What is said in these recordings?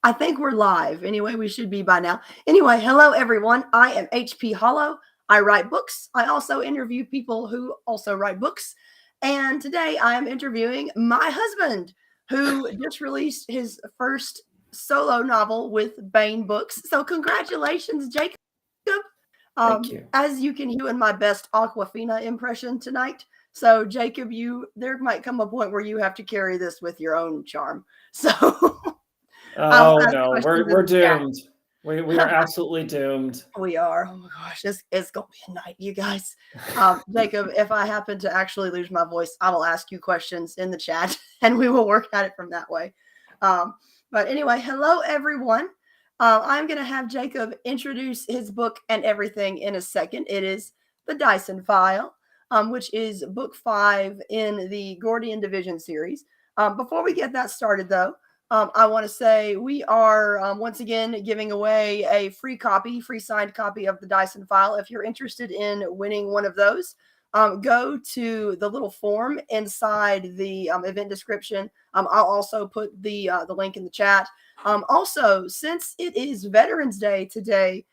I think we're live. Anyway, we should be by now. Anyway, hello everyone. I am HP Holo. I write books. I also interview people who also write books. And today I am interviewing my husband, who just released his first solo novel with Bain Books. So congratulations, Jacob. Thank you. As you can hear in my best Aquafina impression tonight. So Jacob, there might come a point where you have to carry this with your own charm. So Oh no, we're doomed. We are absolutely doomed. We are. Oh my gosh, it's gonna be a night, you guys. Jacob, if I happen to actually lose my voice, I will ask you questions in the chat, and we will work at it from that way. But anyway, hello everyone. I'm gonna have Jacob introduce his book and everything in a second. It is the DYSON File, which is book 5 in the Gordian Division series. Before we get that started, though. I want to say we are once again giving away a free signed copy of the DYSON File. If you're interested in winning one of those, go to the little form inside the event description. I'll also put the link in the chat. Also, since it is Veterans Day today,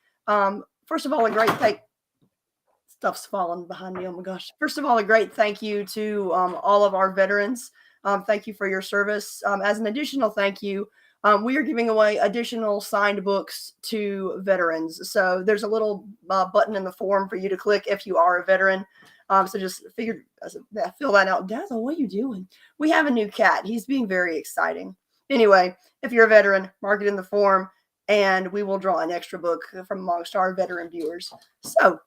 first of all, a great stuff's falling behind me. Oh my gosh. First of all, a great thank you to all of our veterans. Thank you for your service. As an additional thank you, we are giving away additional signed books to veterans. So there's a little button in the form for you to click if you are a veteran. So just fill that out. Dazzle, what are you doing? We have a new cat. He's being very exciting. Anyway, if you're a veteran, mark it in the form, and we will draw an extra book from amongst our veteran viewers. So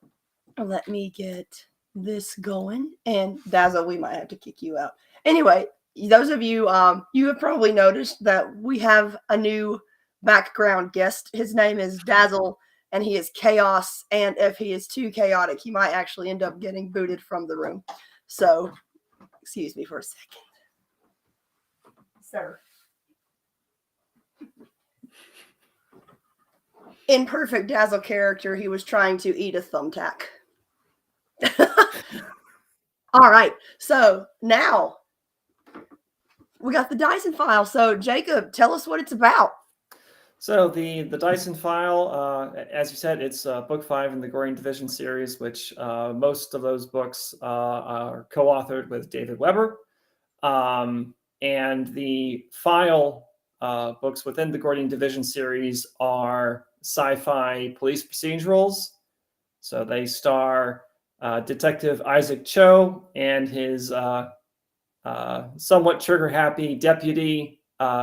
let me get this going. And Dazzle, we might have to kick you out. Anyway, those of you, you have probably noticed that we have a new background guest. His name is Dazzle, and he is chaos. And if he is too chaotic, he might actually end up getting booted from the room. So, excuse me for a second. Sir. In perfect Dazzle character, he was trying to eat a thumbtack. All right. So now we got the DYSON File. So Jacob, tell us what it's about. So the DYSON File, as you said, it's book 5 in the Gordian Division series, which most of those books are co-authored with David Weber. And the file books within the Gordian Division series are sci-fi police procedurals. So they star Detective Isaac Cho and his somewhat trigger-happy deputy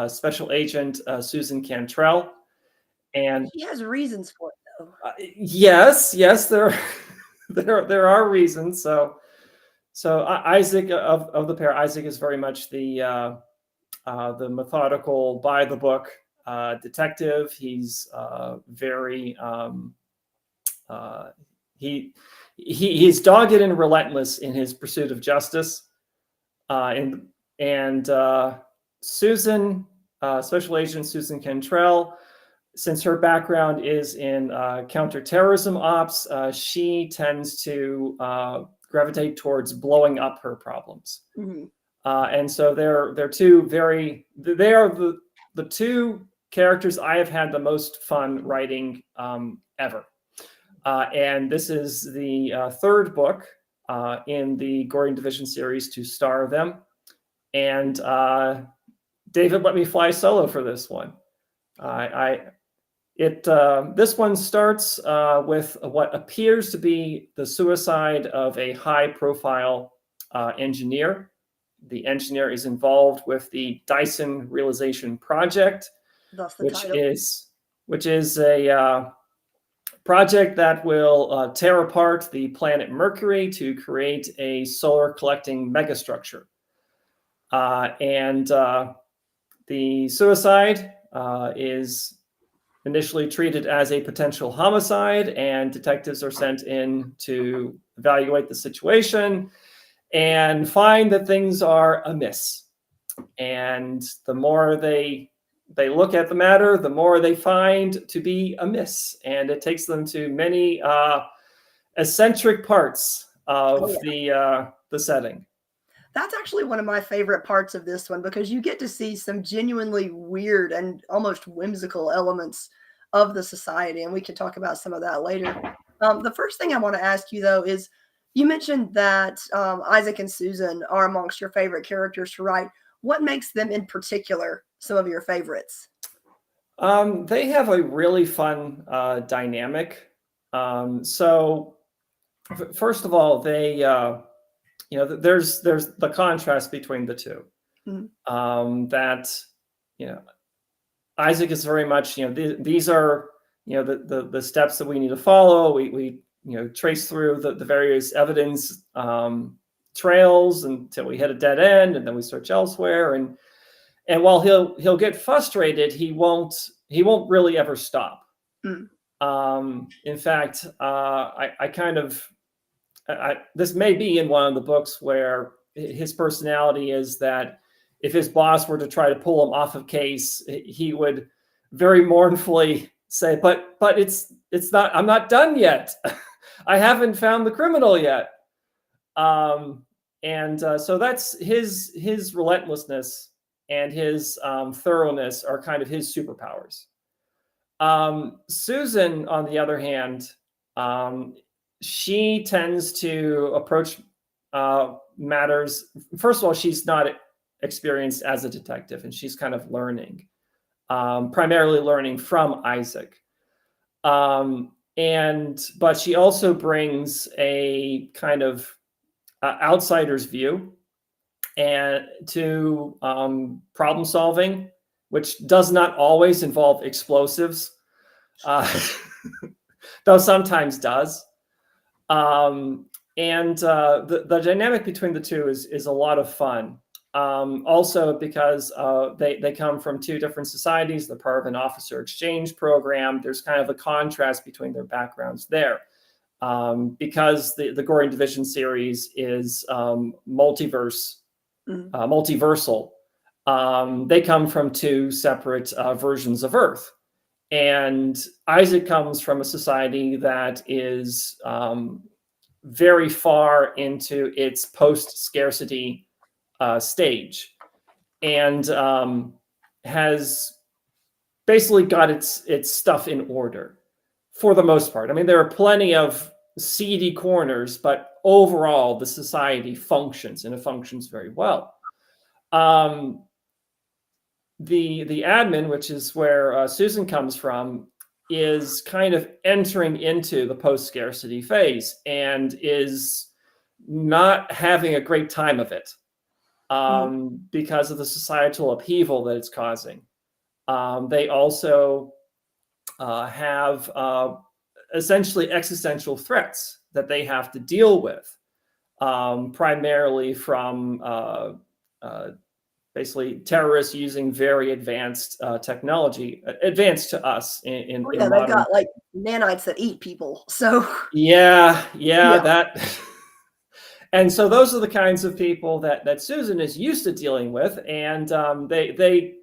special agent Susan Cantrell. And he has reasons for it, though. Yes, there are reasons. So Isaac of the pair, Isaac is very much the methodical, by the book detective. He's very he's dogged and relentless in his pursuit of justice. And Susan, Special Agent Susan Cantrell, since her background is in counterterrorism ops, she tends to gravitate towards blowing up her problems. Mm-hmm. And so they are the two characters I have had the most fun writing ever. And this is the third book in the Gordian Division series to star them. And David let me fly solo for this one. This one starts with what appears to be the suicide of a high-profile engineer. The engineer is involved with the DYSON Realization Project, which is a project that will tear apart the planet Mercury to create a solar collecting megastructure. And the suicide is initially treated as a potential homicide, and detectives are sent in to evaluate the situation and find that things are amiss. And the more they look at the matter, the more they find to be amiss. And it takes them to many eccentric parts of the setting. That's actually one of my favorite parts of this one because you get to see some genuinely weird and almost whimsical elements of the society, and we can talk about some of that later. The first thing I want to ask you though is, you mentioned that Isaac and Susan are amongst your favorite characters to write. What makes them in particular some of your favorites? They have a really fun dynamic. So first of all, they there's the contrast between the two. That Isaac is very much these are the steps that we need to follow. We trace through the various evidence trails until we hit a dead end, and then we search elsewhere. And while he'll get frustrated, he won't really ever stop. In fact, I kind of this may be in one of the books where his personality is that if his boss were to try to pull him off of case, he would very mournfully say, but it's not, I'm not done yet. I haven't found the criminal yet. So that's his relentlessness and his thoroughness are kind of his superpowers. Susan, on the other hand, she tends to approach matters. First of all, she's not experienced as a detective, and she's kind of learning, primarily learning from Isaac. But she also brings a kind of outsider's view and to problem solving, which does not always involve explosives, though sometimes does. The dynamic between the two is a lot of fun. Also because they come from two different societies. They're part of an officer exchange program. There's kind of a contrast between their backgrounds there. Because the Gordian Division series is multiversal. They come from two separate versions of Earth. And Isaac comes from a society that is very far into its post-scarcity stage, and has basically got its stuff in order for the most part. I mean, there are plenty of seedy corners, but overall the society functions, and it functions very well. The admin, which is where Susan comes from, is kind of entering into the post-scarcity phase and is not having a great time of it because of the societal upheaval that it's causing. They also have essentially existential threats that they have to deal with, primarily from basically terrorists using very advanced technology, advanced to us in They've got like nanites that eat people. So yeah. That. And so those are the kinds of people that Susan is used to dealing with, and they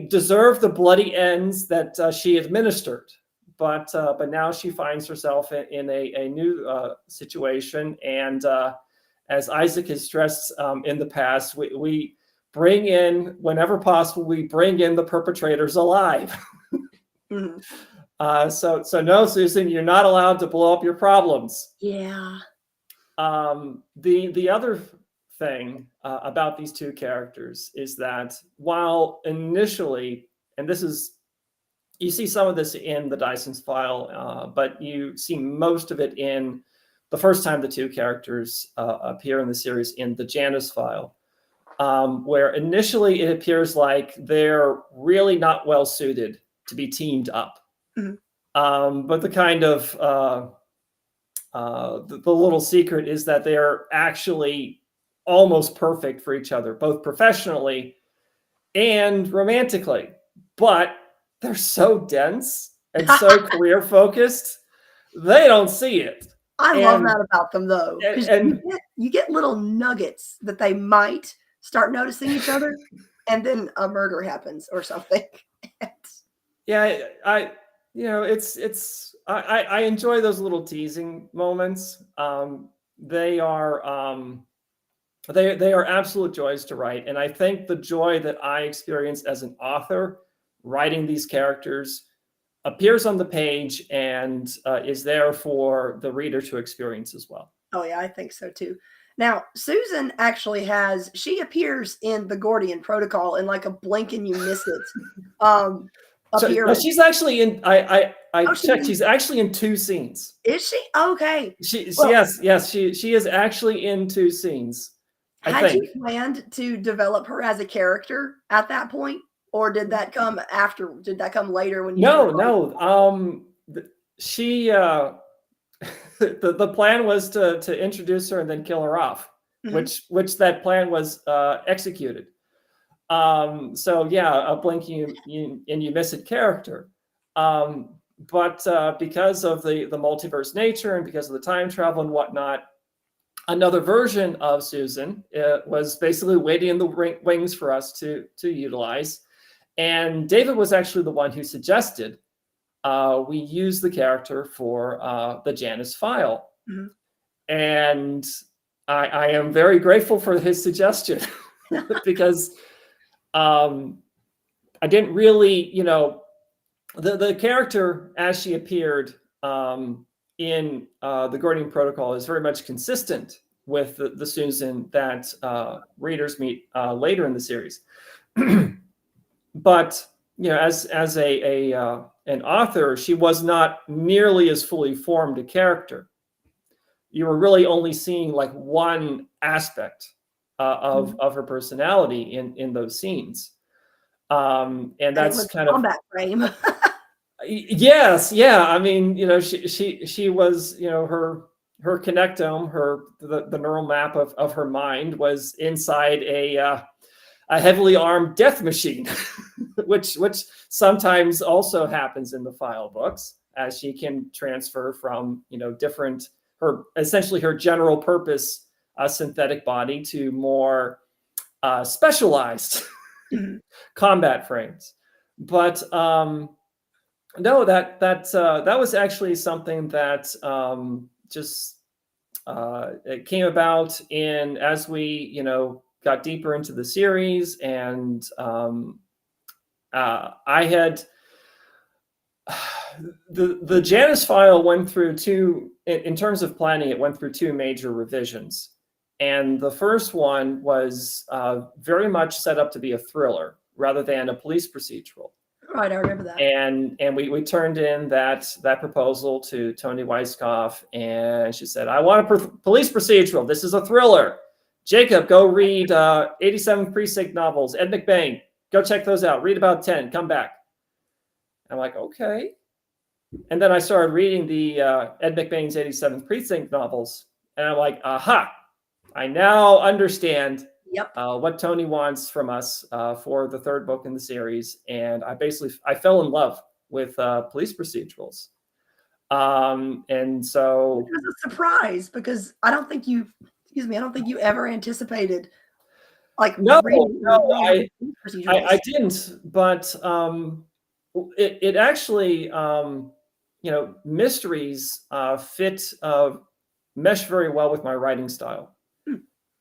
deserve the bloody ends that she administered. But now she finds herself in a new situation, and as Isaac has stressed in the past, we bring in, whenever possible, we bring in the perpetrators alive. So no, Susan, you're not allowed to blow up your problems. Yeah. The other thing about these two characters is that while initially, and you see some of this in the DYSON file, but you see most of it in the first time the two characters appear in the series in the Janus file, where initially it appears like they're really not well suited to be teamed up. But the kind of the little secret is that they're actually almost perfect for each other, both professionally and romantically. But they're so dense and so career focused, they don't see it. I love that about them, though, because you get little nuggets that they might start noticing each other, and then a murder happens or something. Yeah, I enjoy those little teasing moments. They are They are absolute joys to write. And I think the joy that I experience as an author writing these characters appears on the page and is there for the reader to experience as well. Oh yeah, I think so too. Now, Susan actually she appears in the Gordian Protocol in like a blink and you miss it. So she's actually in, I checked, Is. she's actually in 2 scenes. Is she? Okay. Yes, she is actually in 2 scenes. Had you planned to develop her as a character at that point? Or did that come after? Did that come later when you? No. She the plan was to introduce her and then kill her off, which that plan was executed. So yeah, a blink and you miss it character. But because of the multiverse nature and because of the time travel and whatnot, another version of Susan was basically waiting in the wings for us to utilize. And David was actually the one who suggested we use the character for the Janus file. And I am very grateful for his suggestion because I didn't really, the character as she appeared in the Gordian Protocol is very much consistent with the Susan that readers meet later in the series. But as an author, she was not nearly as fully formed a character. You were really only seeing like one aspect of her personality in those scenes, and that's kind of combat frame. Yes, yeah. I mean, she was, her connectome, the neural map of her mind was inside a heavily armed death machine, which sometimes also happens in the file books, as she can transfer from different essentially her general purpose synthetic body to more specialized combat frames. But no, that was actually something that it came about as we got deeper into the series, and I had the Janus file went through in terms of planning, it went through 2 major revisions, and the first one was very much set up to be a thriller rather than a police procedural. Right, I remember that. And we turned in that proposal to Toni Weisskopf, and she said, "I want a police procedural. This is a thriller. Jacob, go read 87th Precinct novels. Ed McBain, go check those out. Read about 10. Come back." I'm like, okay. And then I started reading the Ed McBain's 87th Precinct novels, and I'm like, aha! I now understand. Yep. What Toni wants from us for the 3rd book in the series, and I fell in love with police procedurals, and so it was a surprise because I don't think you ever anticipated like no, I didn't, but it actually mysteries mesh very well with my writing style.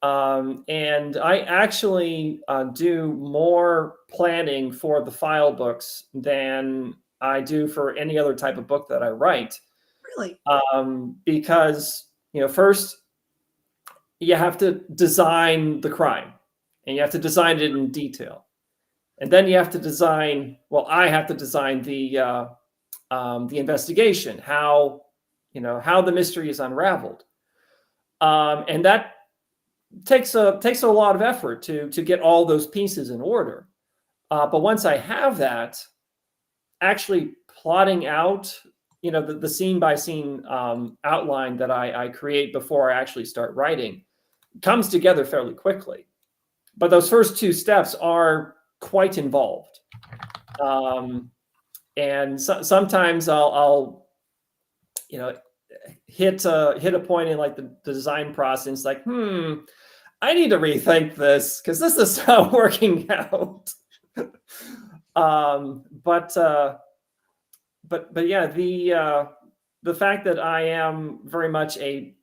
And I actually do more planning for the file books than I do for any other type of book that I write. Really? Because, first you have to design the crime, and you have to design it in detail. And then you have to design, I have to design the investigation, how the mystery is unraveled. And that takes a lot of effort to get all those pieces in order. But once I have that, actually plotting out, the scene by scene outline that I create before I actually start writing comes together fairly quickly. But those first 2 steps are quite involved. And sometimes I'll hit a point in like the design process, like, I need to rethink this because this is not working out. But yeah, the fact that I am very much a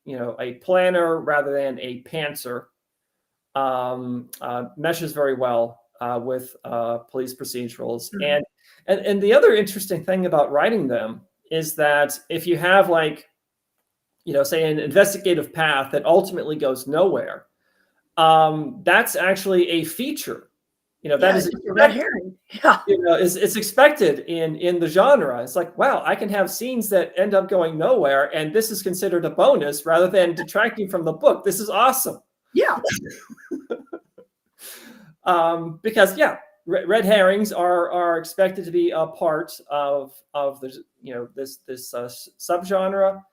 planner rather than a pantser meshes very well with police procedurals. And the other interesting thing about writing them is that if you have, like, say an investigative path that ultimately goes nowhere, that's actually a feature. That is a red herring. Yeah. It's expected in the genre. It's like, wow, I can have scenes that end up going nowhere, and this is considered a bonus rather than detracting from the book. This is awesome. Yeah. Because red herrings are expected to be a part of the this subgenre,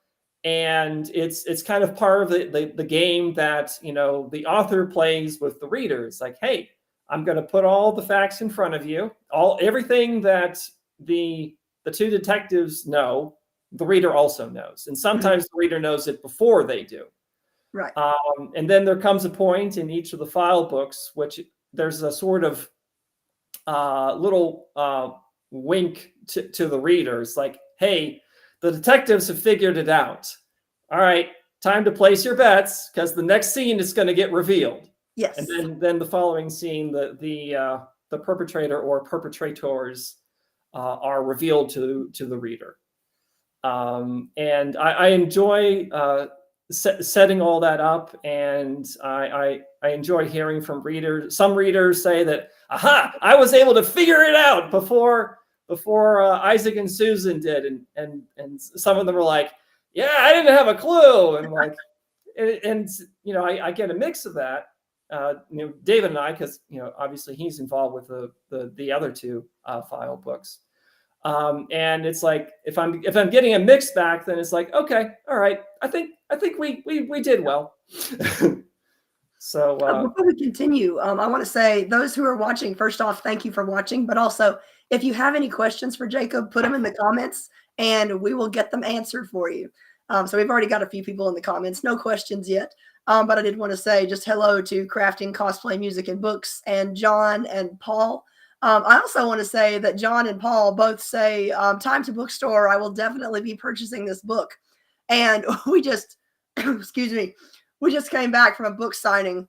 and it's kind of part of the game that the author plays with the reader. It's like, hey, I'm going to put all the facts in front of you, everything that the two detectives know, the reader also knows, and sometimes the reader knows it before they do. Right. And then there comes a point in each of the file books which there's a sort of little wink to the reader. It's like, hey, the detectives have figured it out. All right, time to place your bets, because the next scene is going to get revealed. Yes. And then the following scene, the perpetrator or perpetrators are revealed to the reader. And I enjoy setting all that up, and I enjoy hearing from readers. Some readers say that, aha, I was able to figure it out before Isaac and Susan did, and some of them are like, yeah, I didn't have a clue, and like, and I get a mix of that. David and I, because obviously he's involved with the other two file books, and it's like, if I'm getting a mix back, then it's like, okay, all right, I think we did well. So before we continue, I want to say, those who are watching, first off, thank you for watching, but also, if you have any questions for Jacob, put them in the comments and we will get them answered for you. So we've already got a few people in the comments, no questions yet. But I did want to say just hello to Crafting, Cosplay, Music, and Books, and John and Paul. I also want to say that John and Paul both say, time to bookstore, I will definitely be purchasing this book. And we just, excuse me, we just came back from a book signing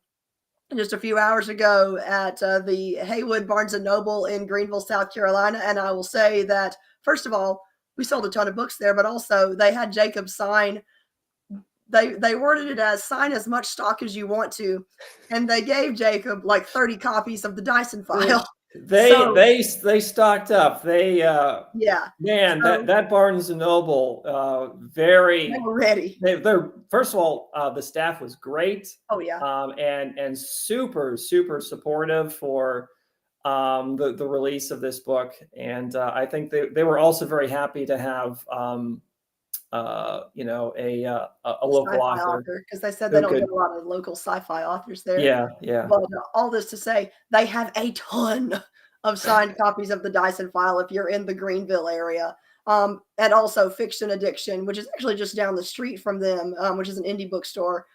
just a few hours ago at the Haywood Barnes & Noble in Greenville, South Carolina. And I will say that, first of all, we sold a ton of books there, but also they had Jacob sign. They worded it as, sign as much stock as you want to. And they gave Jacob like 30 copies of the DYSON file. They stocked up. They yeah, man, that Barnes and Noble, very, they were ready. They're first of all, the staff was great. Oh yeah. And super supportive for the release of this book, and I think they were also very happy to have a local author, because they said they don't get a lot of local sci-fi authors there. Yeah. But all this to say, they have a ton of signed copies of the DYSON file if you're in the Greenville area. And also Fiction Addiction, which is actually just down the street from them, which is an indie bookstore.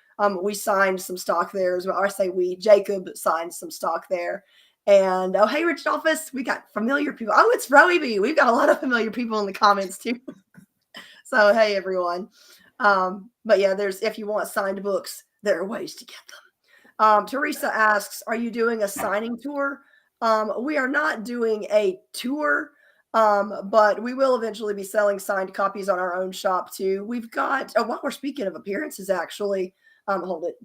We signed some stock there as well. Or I say we, Jacob signed some stock there. And oh, hey, Rich Dolphus, we got familiar people. Oh, it's Roeby. We've got a lot of familiar people in the comments too. So hey, everyone. But yeah, if you want signed books, there are ways to get them. Teresa asks, are you doing a signing tour? We are not doing a tour, but we will eventually be selling signed copies on our own shop too. We've got, while we're speaking of appearances, actually, hold it.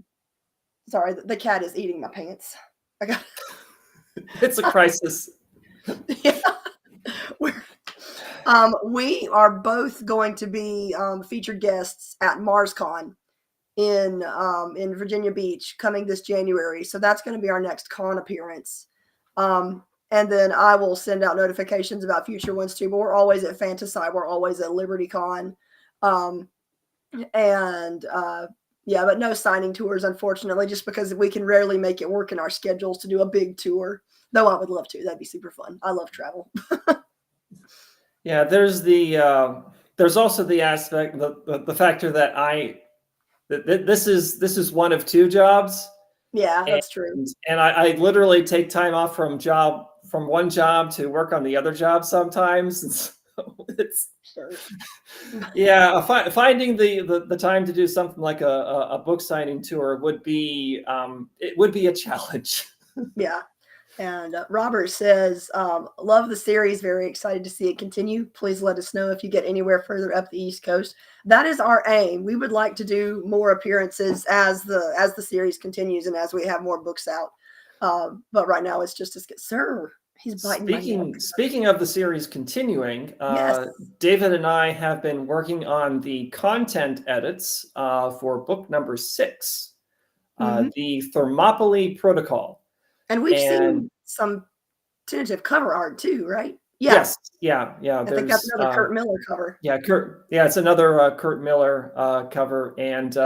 Sorry, the cat is eating my pants. I got It's a crisis. Yeah. We are both going to be featured guests at MarsCon in Virginia Beach coming this January. So that's going to be our next con appearance. And then I will send out notifications about future ones too. But we're always at Fantasy. We're always at LibertyCon. Yeah, but no signing tours, unfortunately, just because we can rarely make it work in our schedules to do a big tour. Though I would love to. That'd be super fun. I love travel. Yeah, there's also the aspect, the factor that this is one of two jobs. Yeah, that's true. And I literally take time off from one job to work on the other job sometimes. And so Sure. Yeah, finding the time to do something like a book signing tour would be it would be a challenge. Yeah. And Robert says, love the series. Very excited to see it continue. Please let us know if you get anywhere further up the East Coast. That is our aim. We would like to do more appearances as the series continues and as we have more books out. But right now it's just as good. Sir, he's biting my neck. Speaking of the series continuing, Yes. David and I have been working on the content edits for book number 6, the Thermopylae Protocol. And we've seen some tentative cover art too, right? Yeah. Yes. Yeah. I think that's another Kurt Miller cover. Yeah. Yeah, it's another Kurt Miller cover, and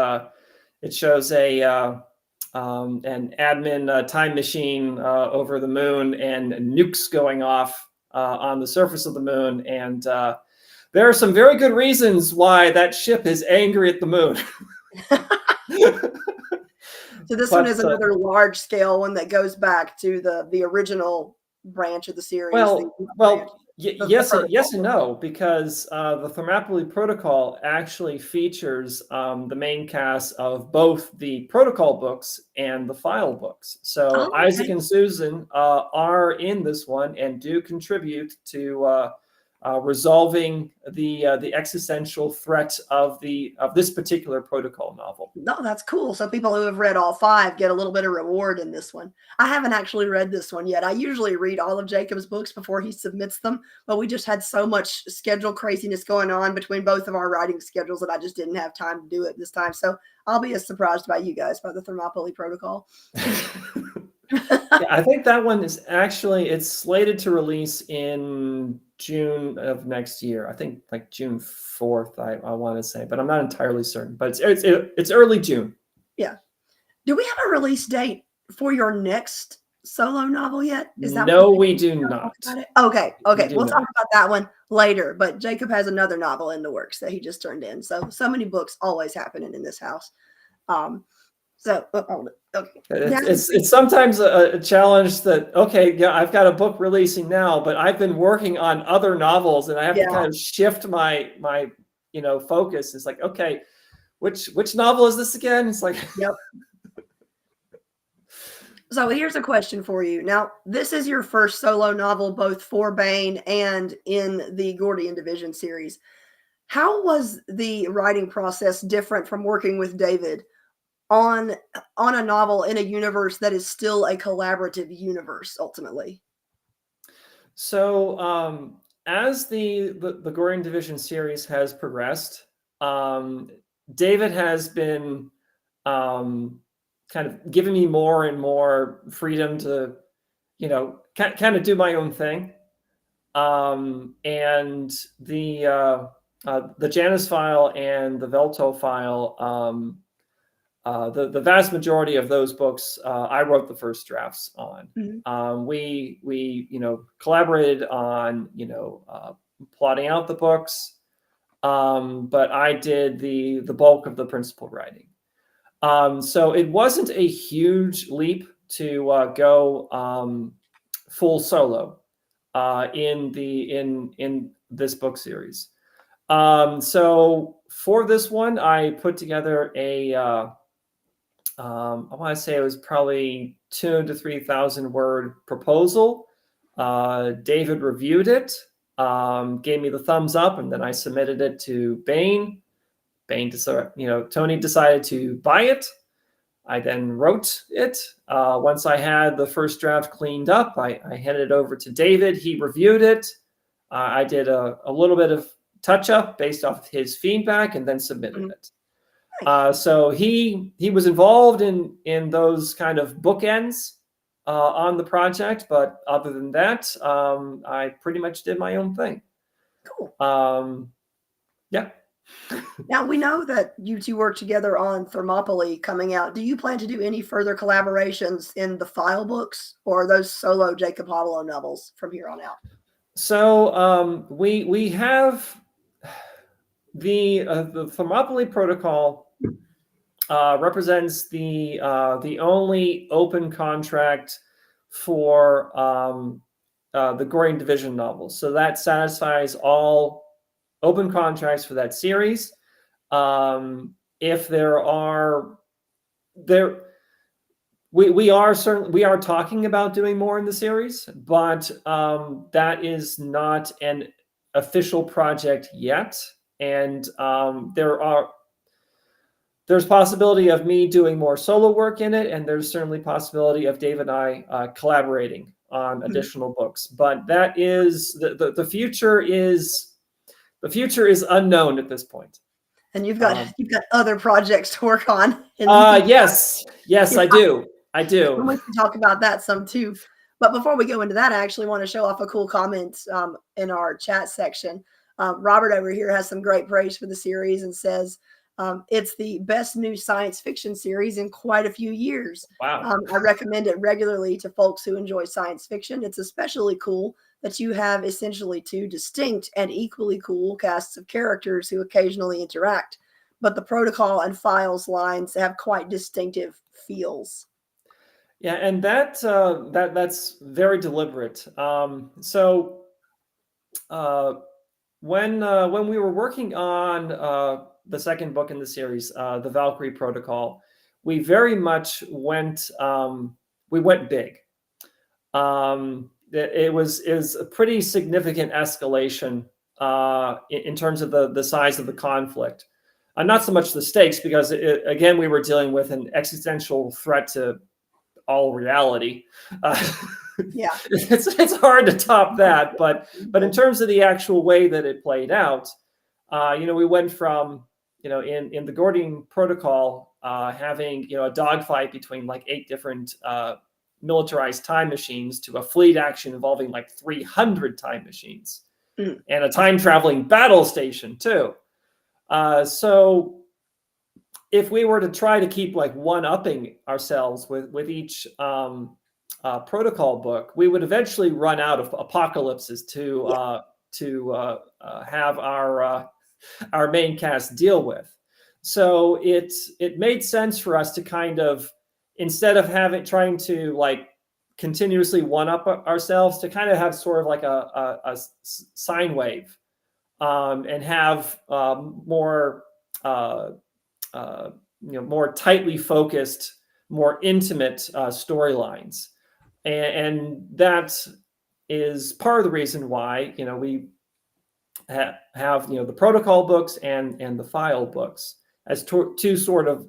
it shows an admin time machine over the moon and nukes going off on the surface of the moon. And there are some very good reasons why that ship is angry at the moon. So this one is another large scale one that goes back to the original branch of the series. Yes and no, because the Thermopylae Protocol actually features the main cast of both the protocol books and the file books. So Isaac and Susan are in this one and do contribute to resolving the existential threat of this particular protocol novel. No, that's cool. So people who have read all 5 get a little bit of reward in this one. I haven't actually read this one yet. I usually read all of Jacob's books before he submits them, but we just had so much schedule craziness going on between both of our writing schedules that I just didn't have time to do it this time. So I'll be as surprised by you guys by the Thermopylae Protocol. Yeah, I think that one is it's slated to release in June of next year. I think like June 4th, I want to say, but I'm not entirely certain. But it's early June. Yeah. Do we have a release date for your next solo novel yet? Is that no, we do not. Okay. We'll talk about that one later. But Jacob has another novel in the works that he just turned in. So many books always happening in this house. It's sometimes a challenge that, I've got a book releasing now, but I've been working on other novels and I have to kind of shift my focus. It's like, okay, which novel is this again? It's like, yep. So here's a question for you. Now, this is your first solo novel, both for Baen and in the Gordian Division series. How was the writing process different from working with David on a novel in a universe that is still a collaborative universe ultimately? So as the Gordian Division series has progressed, David has been kind of giving me more and more freedom to, kind of do my own thing. And the Janus file and the Velto file, the vast majority of those books, I wrote the first drafts on. Mm-hmm. We collaborated on, plotting out the books, but I did the bulk of the principal writing. So it wasn't a huge leap to go full solo in this book series. So for this one, I put together I want to say it was probably 2,000 to 3,000 word proposal. David reviewed it, gave me the thumbs up, and then I submitted it to Baen. Tony decided to buy it. I then wrote it. Once I had the first draft cleaned up, I handed it over to David. He reviewed it. I did a little bit of touch up based off of his feedback and then submitted it. So he was involved in those kind of bookends on the project, but other than that, I pretty much did my own thing. Cool. Yeah. Now we know that you two work together on Thermopylae coming out. Do you plan to do any further collaborations in the file books, or are those solo Jacob Holo novels from here on out? So we have the Thermopylae Protocol represents the only open contract for the Gordian Division novels. So that satisfies all open contracts for that series. If there are we are talking about doing more in the series, but that is not an official project yet. And there's possibility of me doing more solo work in it, and there's certainly possibility of Dave and I collaborating on additional books. But that is the future is unknown at this point. And you've got other projects to work on. Yes, I do. We can talk about that some too. But before we go into that, I actually want to show off a cool comment in our chat section. Robert over here has some great praise for the series and says, it's the best new science fiction series in quite a few years. Wow. I recommend it regularly to folks who enjoy science fiction. It's especially cool that you have essentially two distinct and equally cool casts of characters who occasionally interact, but the protocol and files lines have quite distinctive feels. Yeah, and that's very deliberate. So when we were working on the second book in the series, the Valkyrie Protocol, we very much went big. It was a pretty significant escalation in terms of the size of the conflict. Not so much the stakes, because again, we were dealing with an existential threat to all reality. Yeah, it's hard to top that, but in terms of the actual way that it played out, we went from in the Gordian Protocol having a dogfight between like 8 different militarized time machines to a fleet action involving like 300 time machines and a time traveling battle station too. So if we were to try to keep like one-upping ourselves with each protocol book, we would eventually run out of apocalypses to have our main cast deal with. So it made sense for us to kind of, instead of trying to like continuously one-up ourselves, to kind of have sort of like a sine wave and have more more tightly focused, more intimate storylines, and that is part of the reason why we have the protocol books and the file books as two sort of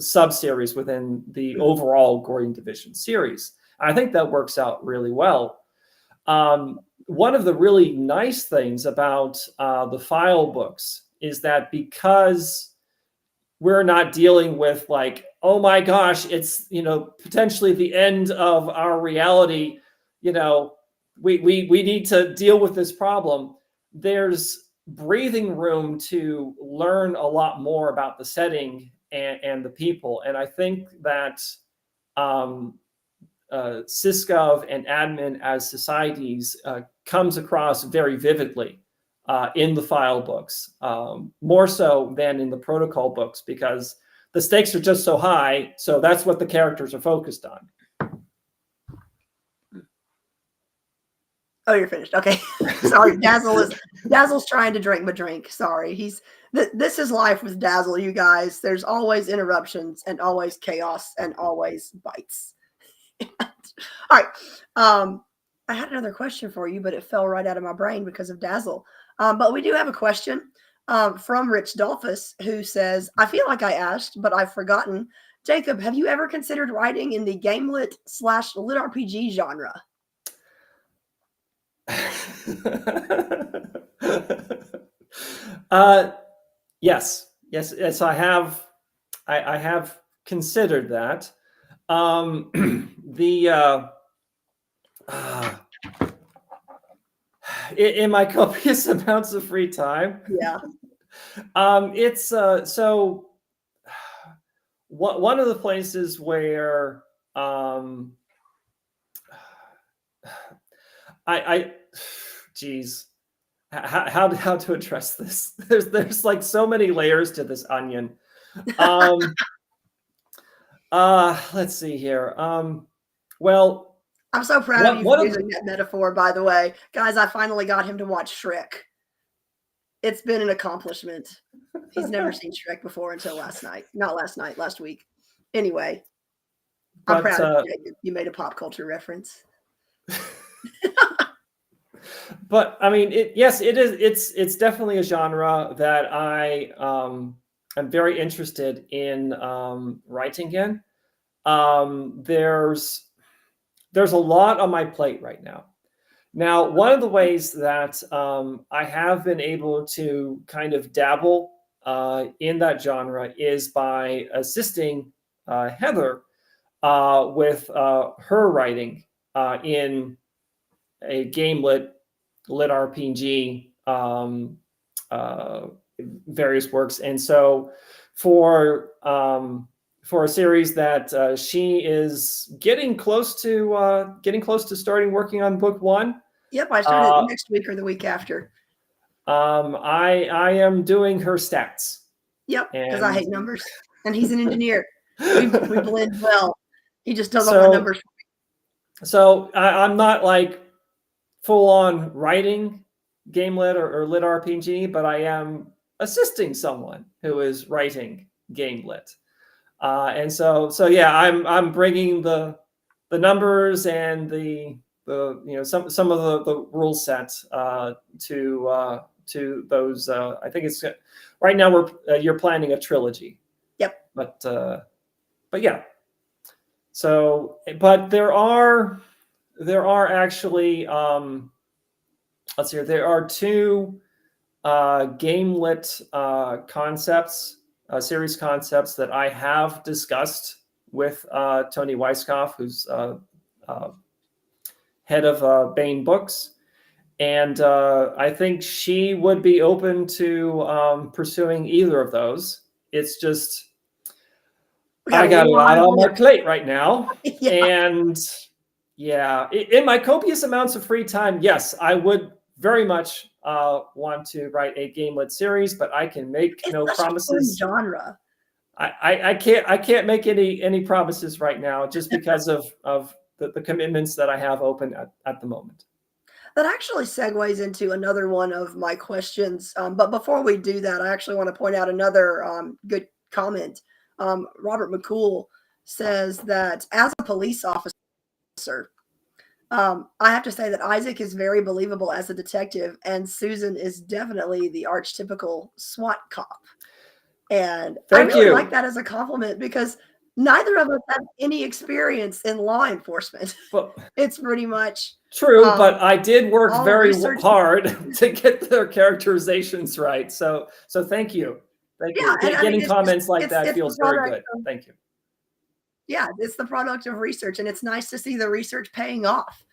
sub-series within the overall Gordian Division series. I think that works out really well. One of the really nice things about the file books is that because we're not dealing with like, oh my gosh, it's potentially the end of our reality, we need to deal with this problem. There's breathing room to learn a lot more about the setting and the people. And I think that Siskov and admin as societies comes across very vividly in the file books, more so than in the protocol books, because the stakes are just so high. So that's what the characters are focused on. Oh, you're finished. Okay. Sorry. Dazzle's trying to drink my drink. Sorry. This is life with Dazzle, you guys. There's always interruptions and always chaos and always bites. All right. I had another question for you, but it fell right out of my brain because of Dazzle. But we do have a question from Rich Dolphus, who says, I feel like I asked, but I've forgotten. Jacob, have you ever considered writing in the gamelit / lit RPG genre? Yes, I have considered that. In my copious amounts of free time. Yeah. It's so one of the places where geez, how to address this? There's like so many layers to this onion. Let's see here. Well, I'm so proud of you for using that metaphor, by the way. Guys, I finally got him to watch Shrek. it's been an accomplishment. He's never seen Shrek before until last night. Not last night, last week. Anyway, I'm proud of you, Jacob. You made a pop culture reference. But I mean, yes, it is. It's definitely a genre that I am very interested in writing in. There's a lot on my plate right now. Now, one of the ways that I have been able to kind of dabble in that genre is by assisting Heather with her writing in a game lit RPG, various works. And so for a series that she is getting close to starting working on book 1. Yep, I started next week or the week after. I am doing her stats. Yep, because I hate numbers, and he's an engineer. We blend well. He just does all the numbers for me. So I'm not like full on writing game lit or lit RPG, but I am assisting someone who is writing game lit. And so yeah, I'm bringing the numbers and the some of the rule sets to those. I think it's right now you're planning a trilogy. Yep. But yeah. So, but there are actually let's see here. There are 2 game lit concepts. Series concepts that I have discussed with Tony Weisskopf, who's head of Bain Books. And I think she would be open to pursuing either of those. It's just, I got a lot on my plate right now. Yeah. And yeah, in my copious amounts of free time, yes, I would very much want to write a game lit series, but I can make no promises. Genre. I can't make any promises right now, just because of the commitments that I have open at the moment. That actually segues into another one of my questions. But before we do that, I actually want to point out another good comment. Robert McCool says that as a police officer, I have to say that Isaac is very believable as a detective, and Susan is definitely the archetypical SWAT cop. And I really like that as a compliment, because neither of us have any experience in law enforcement. Well, it's pretty much true, but I did work very hard to get their characterizations right. So thank you. Thank you. Getting comments like that feels very good. Thank you. Yeah, it's the product of research, and it's nice to see the research paying off.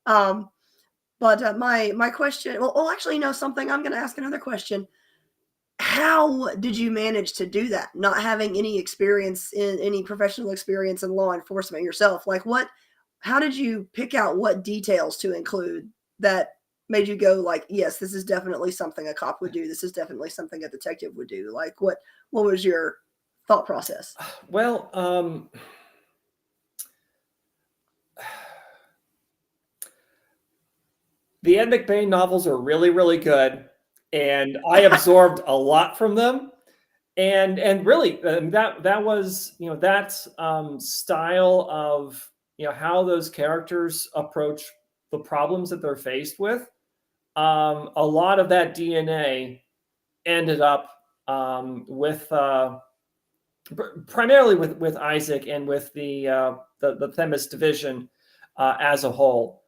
But my question, well, actually, no, something, I'm going to ask another question. How did you manage to do that? Not having any professional experience in law enforcement yourself. Like how did you pick out what details to include that made you go like, yes, this is definitely something a cop would do. This is definitely something a detective would do. Like what was your thought process? Well, the Ed McBain novels are really, really good, and I absorbed a lot from them. And really, that was that style of how those characters approach the problems that they're faced with. A lot of that DNA ended up with primarily with Isaac and with the Themis division as a whole.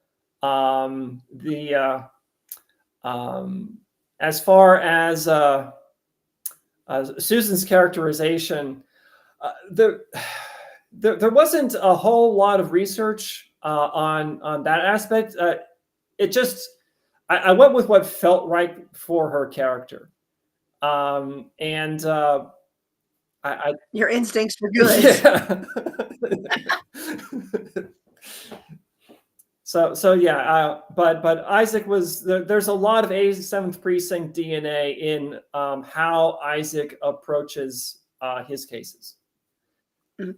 As far as Susan's characterization, there wasn't a whole lot of research on that aspect. It just I went with what felt right for her character, and your instincts were good. Yeah. So yeah, but Isaac was there's a lot of 87th Precinct DNA in how Isaac approaches his cases. Now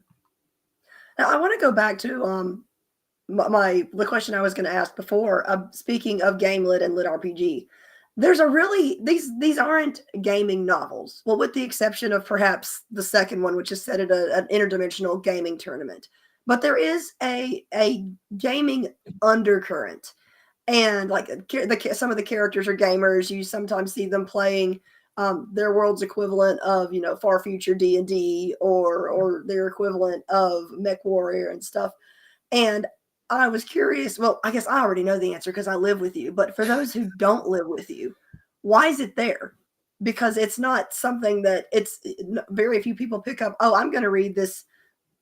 I want to go back to the question I was going to ask before. Speaking of game lit and lit RPG, there's a really these aren't gaming novels. Well, with the exception of perhaps the second one, which is set at an interdimensional gaming tournament. But there is a gaming undercurrent, and like some of the characters are gamers. You sometimes see them playing their world's equivalent of Far Future D&D or their equivalent of Mech Warrior and stuff. And I was curious. Well, I guess I already know the answer because I live with you. But for those who don't live with you, why is it there? Because it's not something that very few people pick up. Oh, I'm going to read this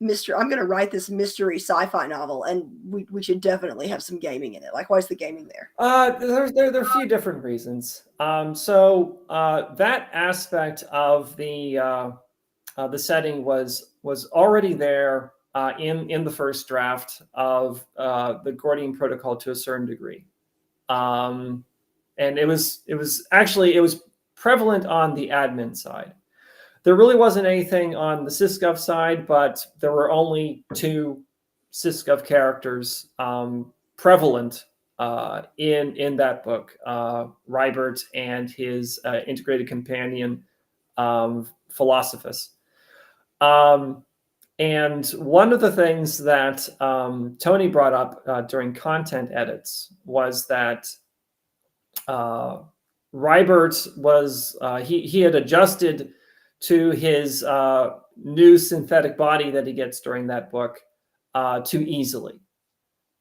mystery. I'm going to write this mystery sci-fi novel, and we should definitely have some gaming in it. Like, why is the gaming there? There are a few different reasons. That aspect of the setting was already there in the first draft of the Gordian Protocol to a certain degree, and it was prevalent on the admin side. There really wasn't anything on the SysGov side, but there were only 2 SysGov characters prevalent in that book, Rybert and his integrated companion, Philosophus. And one of the things that Tony brought up during content edits was that Rybert was he had adjusted to his new synthetic body that he gets during that book too easily.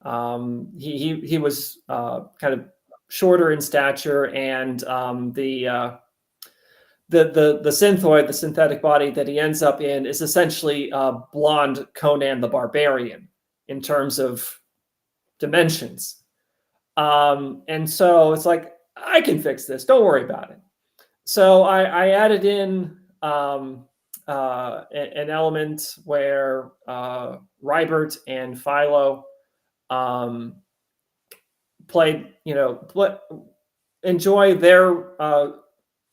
He was kind of shorter in stature, and the synthoid, the synthetic body that he ends up in, is essentially blonde Conan the Barbarian in terms of dimensions. And so it's like, I can fix this. Don't worry about it. So I added in an element where Rybert and Philo enjoy their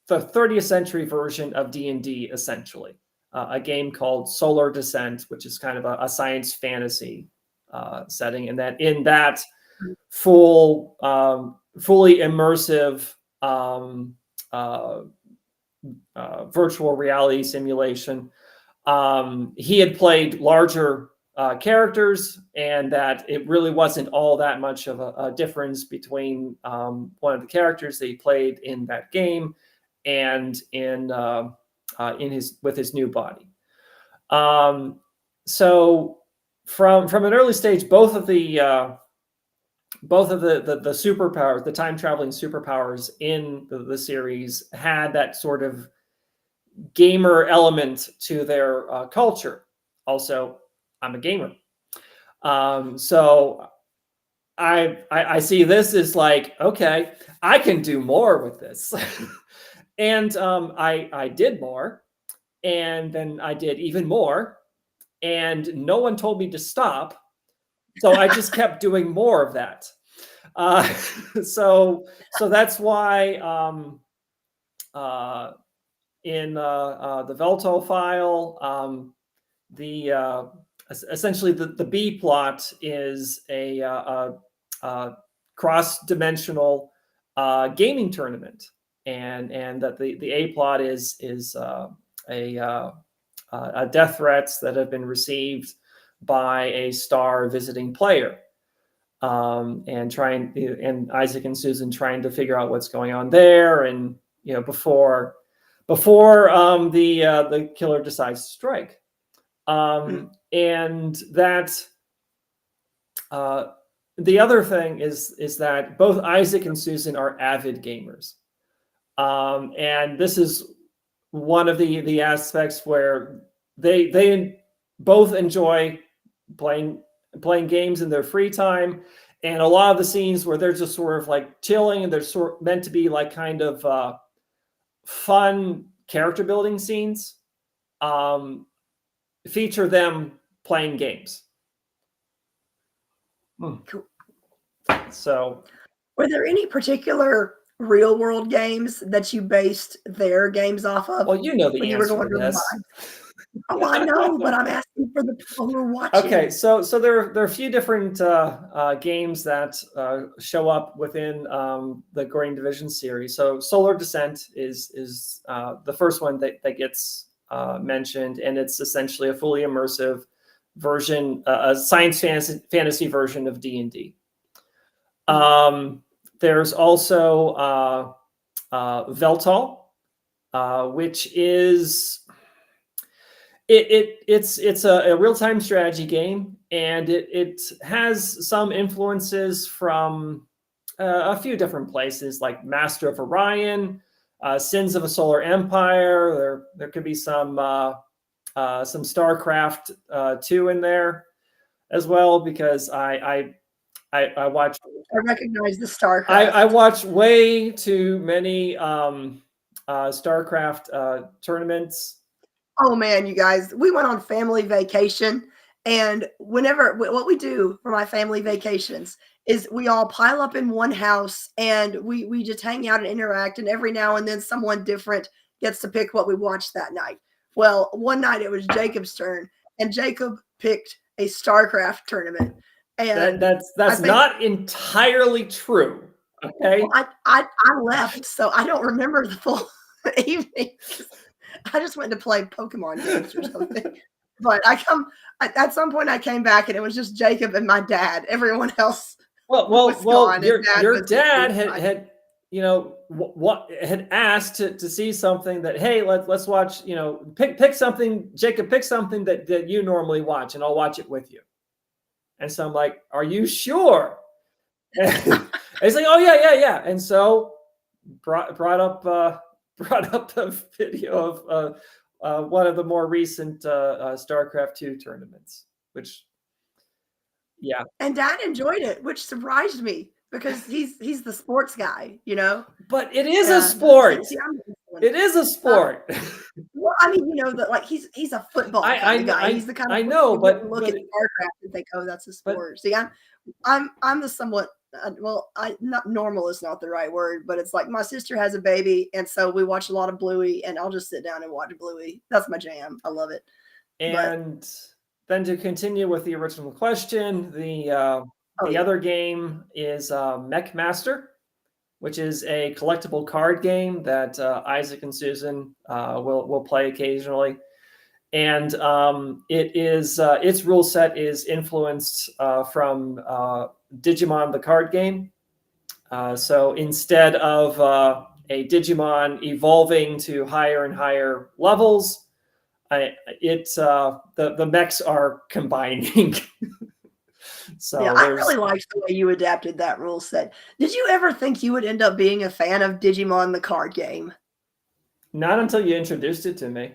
the 30th century version of D&D, essentially, a game called Solar Descent, which is kind of a science fantasy setting, and that in that fully immersive virtual reality simulation, he had played larger characters, and that it really wasn't all that much of a difference between one of the characters that he played in that game and with his new body. So from an early stage, both of the superpowers, the time traveling superpowers in the series, had that sort of gamer element to their culture. Also, I'm a gamer, so I see this as like, okay, I can do more with this. And I did more, and then I did even more, and no one told me to stop. So I just kept doing more of that. So that's why in the Velto file, essentially the B plot is a cross-dimensional gaming tournament, and that the A plot is death threats that have been received by a star visiting player, and Isaac and Susan trying to figure out what's going on there, and before the killer decides to strike, and that the other thing is that both Isaac and Susan are avid gamers, and this is one of the aspects where they both enjoy playing games in their free time, and a lot of the scenes where they're just sort of like chilling, and they're meant to be like kind of fun character building scenes, feature them playing games. Cool. So, were there any particular real world games that you based their games off of? Well, you know the when answer you were going to this. Oh, I know, but I'm asking for the people who are watching. Okay, so there are a few different games that show up within the Gordian Division series. So Solar Descent is the first one that gets mentioned, and it's essentially a fully immersive version, a science fantasy version of D&D. There's also Veltal, which is it's a real-time strategy game, and it has some influences from a few different places, like Master of Orion, Sins of a Solar Empire. There could be some StarCraft 2 in there as well, because I watch. I recognize the StarCraft. I watch way too many StarCraft tournaments. Oh man, you guys, we went on family vacation, and what we do for my family vacations is we all pile up in one house, and we just hang out and interact, and every now and then someone different gets to pick what we watched that night. Well, one night it was Jacob's turn, and Jacob picked a StarCraft tournament. And that's not entirely true. Okay. Well, I left, so I don't remember the full evening. I just went to play Pokemon games or something. But at some point I came back and it was just Jacob and my dad. Everyone else. Well, gone, your dad had had asked to see something that, hey, let's watch, pick something, Jacob, pick something that you normally watch, and I'll watch it with you. And so I'm like, are you sure? And he's like, oh yeah. And so brought up a video of one of the more recent StarCraft 2 tournaments, which, yeah. And Dad enjoyed it, which surprised me because he's the sports guy, But it is a sport. It is a sport. Well, I mean, he's a football kind of guy. He's the kind of I know, but look at StarCraft and think, oh, that's a sport. See, I'm the somewhat not normal is not the right word, but it's like my sister has a baby, and so we watch a lot of Bluey, and I'll just sit down and watch Bluey. That's my jam. I love it. And then to continue with the original question, the other game is Mech Master, which is a collectible card game that Isaac and Susan will play occasionally. And its rule set is influenced from Digimon the card game. So instead of a Digimon evolving to higher and higher levels, the mechs are combining. So yeah, I really liked the way you adapted that rule set. Did you ever think you would end up being a fan of Digimon the card game? Not until you introduced it to me.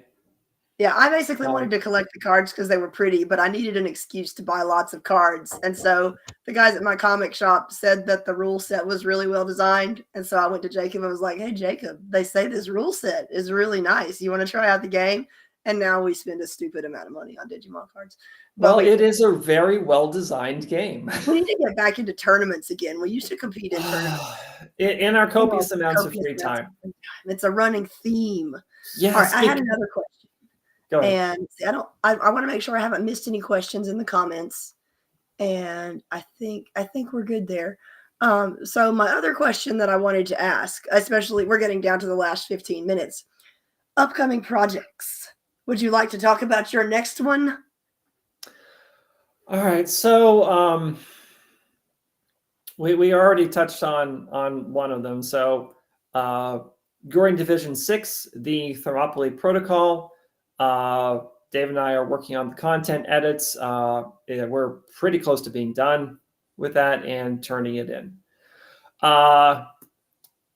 Yeah, I basically wanted to collect the cards because they were pretty, but I needed an excuse to buy lots of cards. And so the guys at my comic shop said that the rule set was really well designed. And so I went to Jacob and was like, hey, Jacob, they say this rule set is really nice. You want to try out the game? And now we spend a stupid amount of money on Digimon cards. Well, it is a very well-designed game. We need to get back into tournaments again. We used to compete in tournaments. In our copious amounts of free time. It's a running theme. Yes. All right, I had another question. Go ahead. And see, I want to make sure I haven't missed any questions in the comments. And I think we're good there. So my other question that I wanted to ask, especially we're getting down to the last 15 minutes, upcoming projects. Would you like to talk about your next one? All right. So we already touched on one of them. So Gordian Division 6, the Thermopylae Protocol. Dave and I are working on the content edits. We're pretty close to being done with that and turning it in. My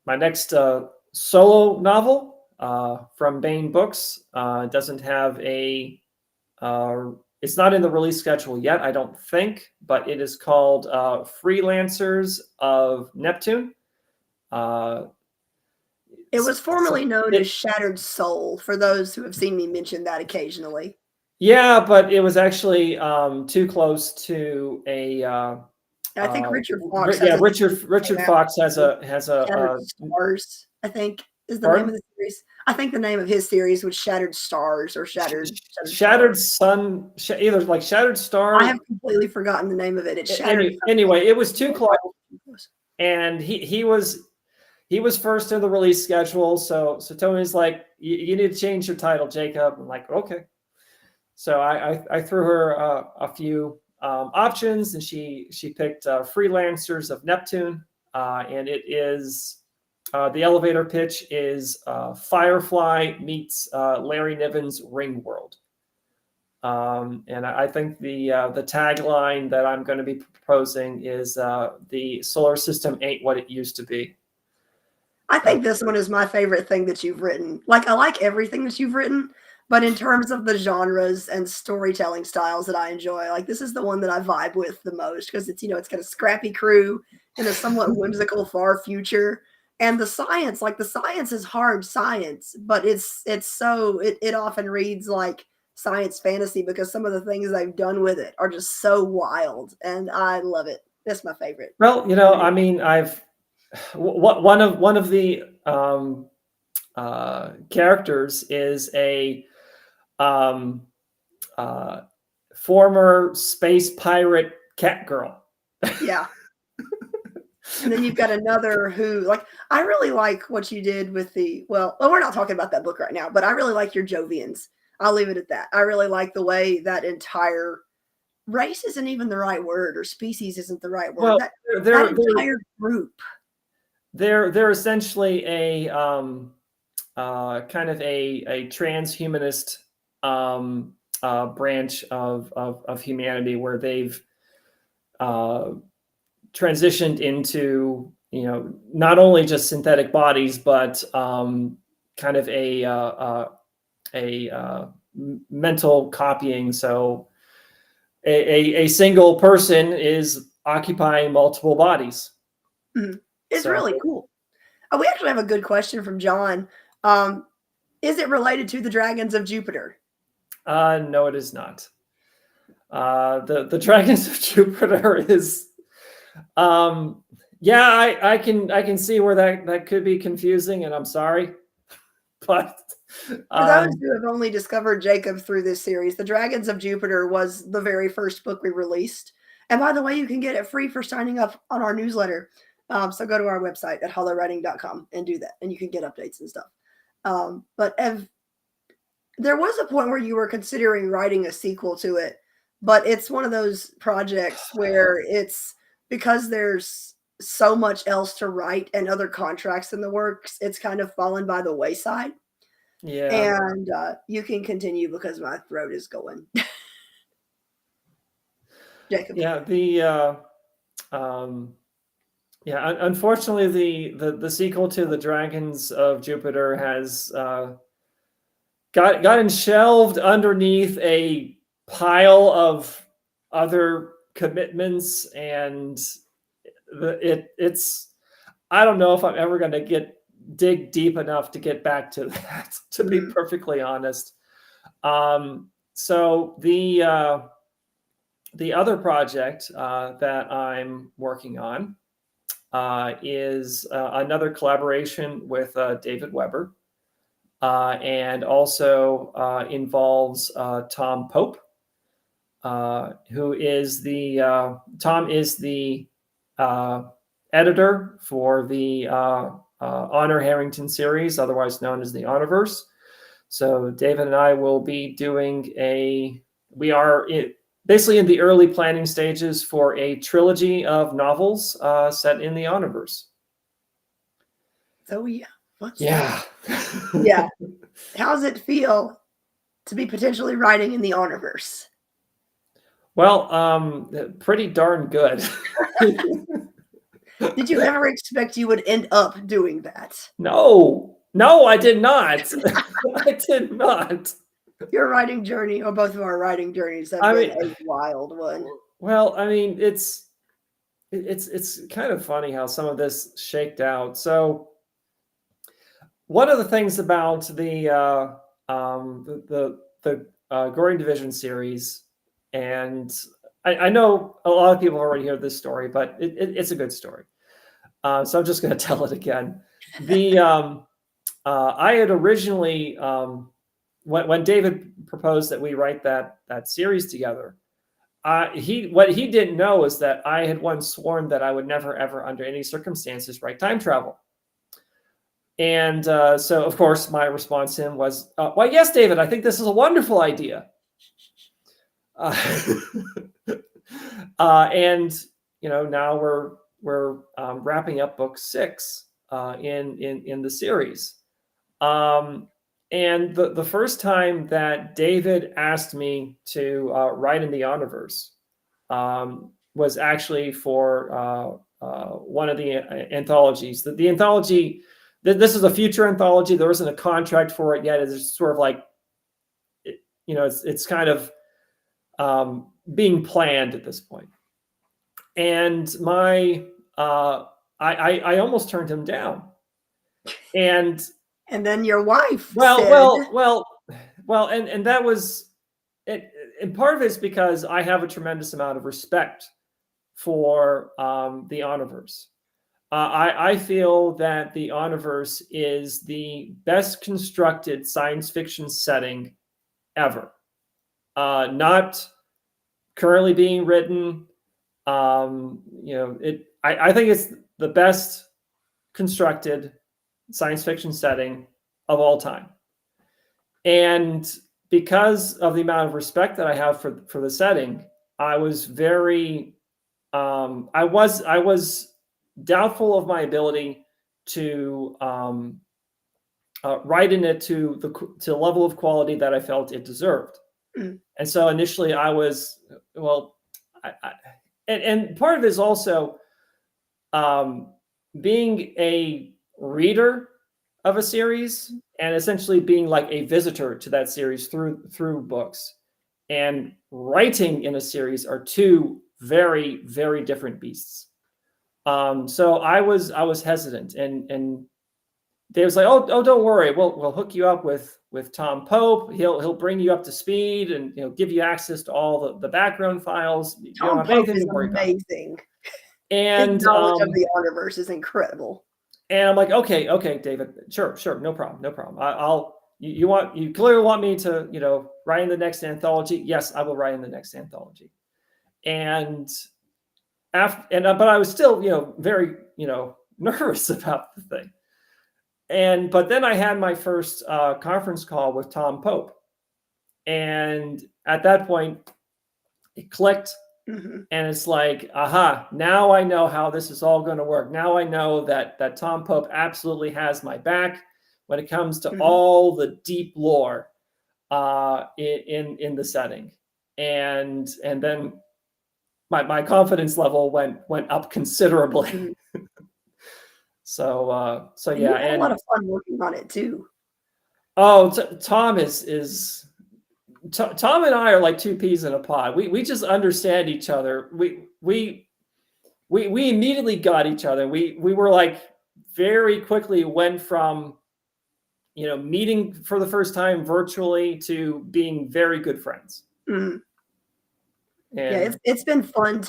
next solo novel from Baen Books doesn't have it's not in the release schedule yet, I don't think, but it is called Freelancers of Neptune. It was formerly known as Shattered Soul, for those who have seen me mention that occasionally. Yeah, but it was actually too close to a. I think Richard Fox. Richard Fox has a Stars, I think. is the name of Pardon? the series. I think the name of his series was Shattered Stars or Shattered Sun, either like Shattered Star. I have completely forgotten the name of it. It's Shattered. Anyway, it was too close, and he was first in the release schedule. So Tony's like, you need to change your title, Jacob. I'm like, okay. So I threw her a few options, and she picked Freelancers of Neptune, and it is the elevator pitch is Firefly meets Larry Niven's Ringworld. And I think the tagline that I'm going to be proposing is the solar system ain't what it used to be. I think this one is my favorite thing that you've written. Like, I like everything that you've written, but in terms of the genres and storytelling styles that I enjoy, like this is the one that I vibe with the most because it's, it's got a scrappy crew in a somewhat whimsical far future. And the science, like the science is hard science, but it often reads like science fantasy because some of the things they've done with it are just so wild, and I love it. That's my favorite. Well, I mean, one of the characters is a former space pirate cat girl. Yeah. And then you've got another who, like, I really like what you did with well, we're not talking about that book right now, but I really like your Jovians. I'll leave it at that. I really like the way that entire race isn't even the right word, or species isn't the right word. Well, that entire group. They're essentially a kind of a transhumanist branch of humanity where they've transitioned into not only just synthetic bodies but kind of a mental copying. So a single person is occupying multiple bodies. Mm-hmm. It's really cool. Oh, we actually have a good question from John. Is it related to the Dragons of Jupiter? No, it is not. The Dragons of Jupiter is, yeah, I can see where that could be confusing, and I'm sorry, but for those who have only discovered Jacob through this series, the Dragons of Jupiter was the very first book we released. And by the way, you can get it free for signing up on our newsletter. So go to our website at holowriting.com and do that, and you can get updates and stuff. But there was a point where you were considering writing a sequel to it, but it's one of those projects where it's because there's so much else to write and other contracts in the works, it's kind of fallen by the wayside. Yeah. And you can continue because my throat is going. Jacob. Yeah, unfortunately, the sequel to the Dragons of Jupiter has gotten shelved underneath a pile of other commitments, and it's I don't know if I'm ever going to dig deep enough to get back to that, to be perfectly honest. So the other project that I'm working on is another collaboration with David Weber, and also involves Tom Pope, who is Tom is the editor for the Honor Harrington series, otherwise known as the Honorverse. So David and I will be doing we are basically in the early planning stages for a trilogy of novels set in the Honorverse. So yeah. Yeah. Yeah. How does it feel to be potentially writing in the Honorverse? Well, pretty darn good. Did you ever expect you would end up doing that? No, I did not. I did not. Your writing journey, or both of our writing journeys, have been a wild one. Well, I mean, it's kind of funny how some of this shaked out. So one of the things about the GORDIAN Division series, and I know a lot of people have already heard this story, but it's a good story. So I'm just going to tell it again. I had originally, when David proposed that we write that series together, what he didn't know is that I had once sworn that I would never, ever, under any circumstances, write time travel. And so, of course, my response to him was, "Well, yes, David, I think this is a wonderful idea." And now we're wrapping up book 6 in the series. And the first time that David asked me to write in the Omniverse was actually for one of the anthologies. The anthology, this is a future anthology. There isn't a contract for it yet. It's sort of like, it's kind of being planned at this point. And I almost turned him down. And then your wife said, well, and that was it. And part of it's because I have a tremendous amount of respect for the Omniverse. I feel that the Omniverse is the best constructed science fiction setting ever. Not currently being written. I think it's the best constructed science fiction setting of all time. And because of the amount of respect that I have for the setting, I was very, I was doubtful of my ability to write in it to the level of quality that I felt it deserved. Mm. And so initially I was, and part of it is also being a reader of a series and essentially being like a visitor to that series through books, and writing in a series are two very, very different beasts. So I was hesitant, and Dave was like, "Oh, don't worry, we'll hook you up with Tom Pope. He'll bring you up to speed, and give you access to all the background files. Tom Pope is amazing. And his knowledge of the Omniverse is incredible." And I'm like, okay, David, sure, no problem. You clearly want me to, write in the next anthology. Yes, I will write in the next anthology. And but I was still, very, nervous about the thing. But then I had my first conference call with Tom Pope. And at that point, it clicked. Mm-hmm. And it's like, aha, now I know how this is all going to work. Now I know that Tom Pope absolutely has my back when it comes to all the deep lore in the setting. And then my confidence level went up considerably. Mm-hmm. So yeah. You had a lot of fun working on it too. Oh, Tom is Tom and I are like two peas in a pod. We just understand each other. We immediately got each other. We were like very quickly went from meeting for the first time virtually to being very good friends. Mm-hmm. Yeah, it's been fun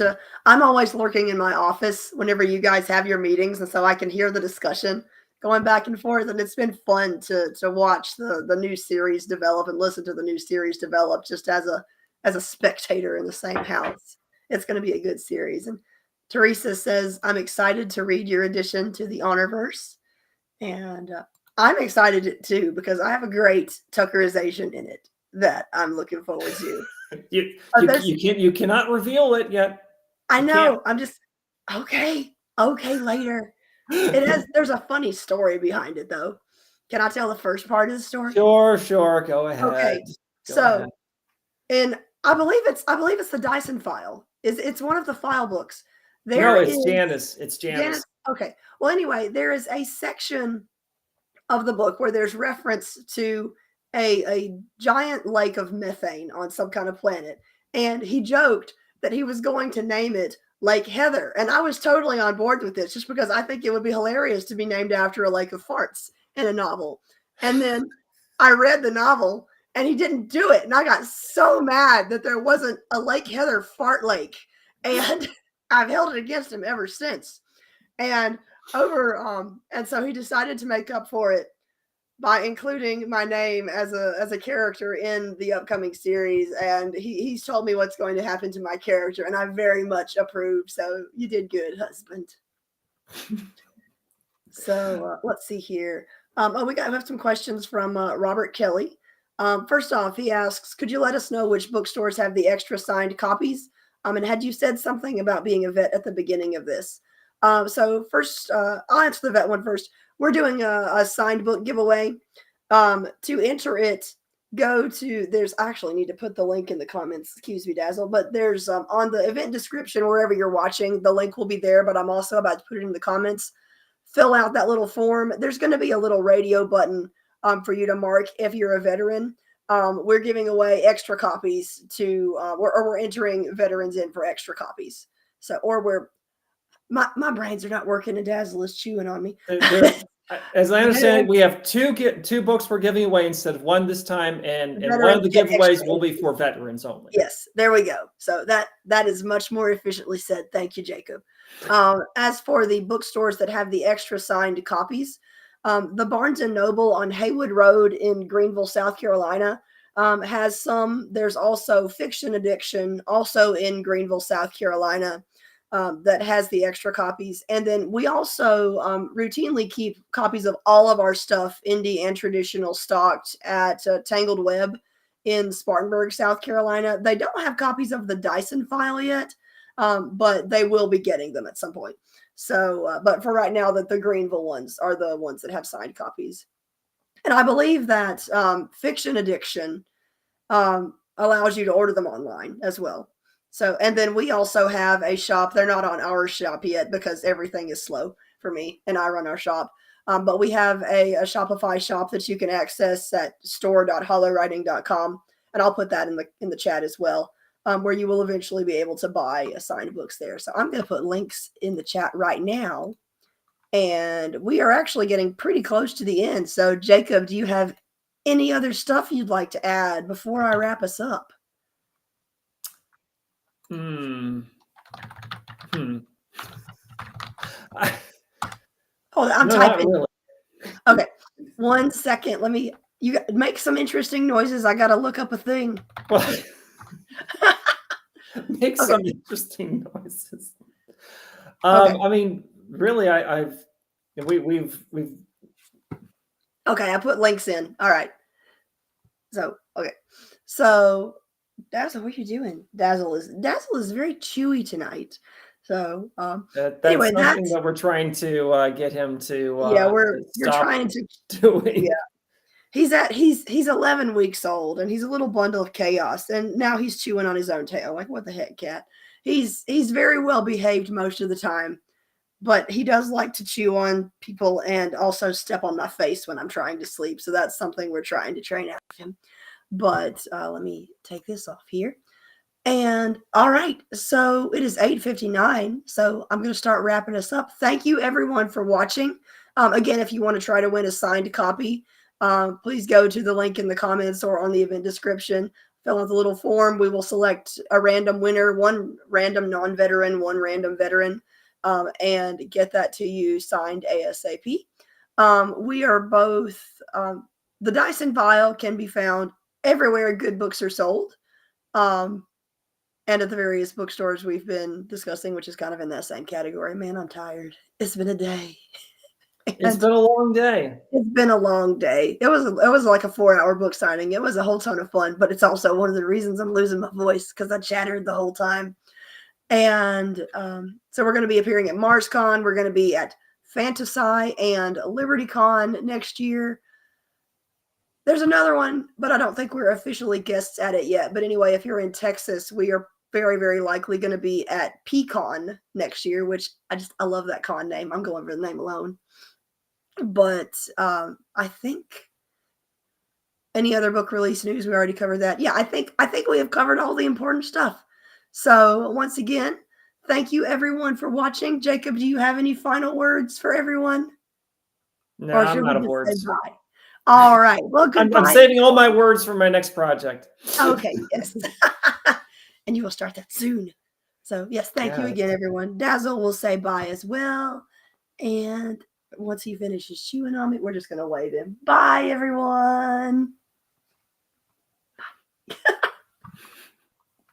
I'm always lurking in my office whenever you guys have your meetings, and so I can hear the discussion going back and forth, and it's been fun to watch the new series develop and listen to the new series develop just as a spectator in the same house. It's going to be a good series. And Teresa says, "I'm excited to read your addition to the Omniverse," and I'm excited too because I have a great Tuckerization in it that I'm looking forward to. You cannot reveal it yet. I know. I'm just okay later. There's a funny story behind it though. Can I tell the first part of the story? Sure. Go ahead. Okay. And I believe it's the DYSON file. It's one of the file books. It's Janice. It's Janice. Okay. Well, anyway, there is a section of the book where there's reference to a giant lake of methane on some kind of planet. And he joked that he was going to name it Lake Heather. And I was totally on board with this just because I think it would be hilarious to be named after a lake of farts in a novel. And then I read the novel and he didn't do it. And I got so mad that there wasn't a Lake Heather fart lake. And I've held it against him ever since. And so he decided to make up for it by including my name as a character in the upcoming series, and he's told me what's going to happen to my character, and I very much approve. So you did good, husband. So let's see here. We have some questions from Robert Kelly. First off, he asks, could you let us know which bookstores have the extra signed copies? And had you said something about being a vet at the beginning of this? So first, I'll answer the vet one first. We're doing a signed book giveaway. To enter it, go to, I actually need to put the link in the comments, excuse me, Dazzle, but there's on the event description, wherever you're watching, the link will be there, but I'm also about to put it in the comments. Fill out that little form. There's going to be a little radio button for you to mark if you're a veteran. We're giving away extra copies to, or we're entering veterans in for extra copies. So, or my brains are not working, and Dazzle is chewing on me. As I understand it, we have two books we're giving away instead of one this time, and one of the giveaways will be for veterans only. Yes, there we go. So that is much more efficiently said. Thank you, Jacob. As for the bookstores that have the extra signed copies, the Barnes & Noble on Haywood Road in Greenville, South Carolina, has some. There's also Fiction Addiction, also in Greenville, South Carolina, that has the extra copies. And then we also routinely keep copies of all of our stuff, indie and traditional, stocked at Tangled Web in Spartanburg, South Carolina. They don't have copies of the DYSON file yet, but they will be getting them at some point. So, but for right now, the Greenville ones are the ones that have signed copies. And I believe that Fiction Addiction allows you to order them online as well. So, and then we also have a shop. They're not on our shop yet because everything is slow for me and I run our shop. But we have a Shopify shop that you can access at store.holowriting.com. And I'll put that in the chat as well, where you will eventually be able to buy signed books there. So I'm going to put links in the chat right now. And we are actually getting pretty close to the end. So, Jacob, do you have any other stuff you'd like to add before I wrap us up? I'm typing. Really. Okay, 1 second. You make some interesting noises. I got to look up a thing. Make some interesting noises. Okay. I mean, really, we've. Okay, I put links in. All right. So, okay. So, Dazzle, what are you doing? Dazzle is very chewy tonight. So, anyway, that's something that we're trying to get him to. Yeah, you're trying to doing. Yeah, he's 11 weeks old, and he's a little bundle of chaos, and now he's chewing on his own tail. Like, what the heck, cat? He's very well behaved most of the time, but he does like to chew on people and also step on my face when I'm trying to sleep. So that's something we're trying to train out of him. But let me take this off here. And all right, so it is 8:59. So I'm going to start wrapping us up. Thank you, everyone, for watching. Again, if you want to try to win a signed copy, please go to the link in the comments or on the event description. Fill out the little form. We will select a random winner, one random non-veteran, one random veteran, and get that to you signed ASAP. We are both, the DYSON file can be found everywhere good books are sold, and at the various bookstores we've been discussing, which is kind of in that same category. Man, I'm tired. It's been a day. It's been a long day. It's been a long day. It was like a 4-hour book signing. It was a whole ton of fun, but it's also one of the reasons I'm losing my voice, because I chattered the whole time. And so we're going to be appearing at MarsCon. We're going to be at Fantasy and LibertyCon next year. There's another one, but I don't think we're officially guests at it yet. But anyway, if you're in Texas, we are very, very likely going to be at PCon next year, which I love that con name. I'm going for the name alone. But I think any other book release news, we already covered that. Yeah, I think we have covered all the important stuff. So once again, thank you everyone for watching. Jacob, do you have any final words for everyone? No, I'm out of words. All right. Well, goodbye. I'm saving all my words for my next project. Okay. Yes. And you will start that soon. So yes, thank you again, everyone. Dazzle will say bye as well. And once he finishes chewing on me, we're just going to wave him. Bye, everyone.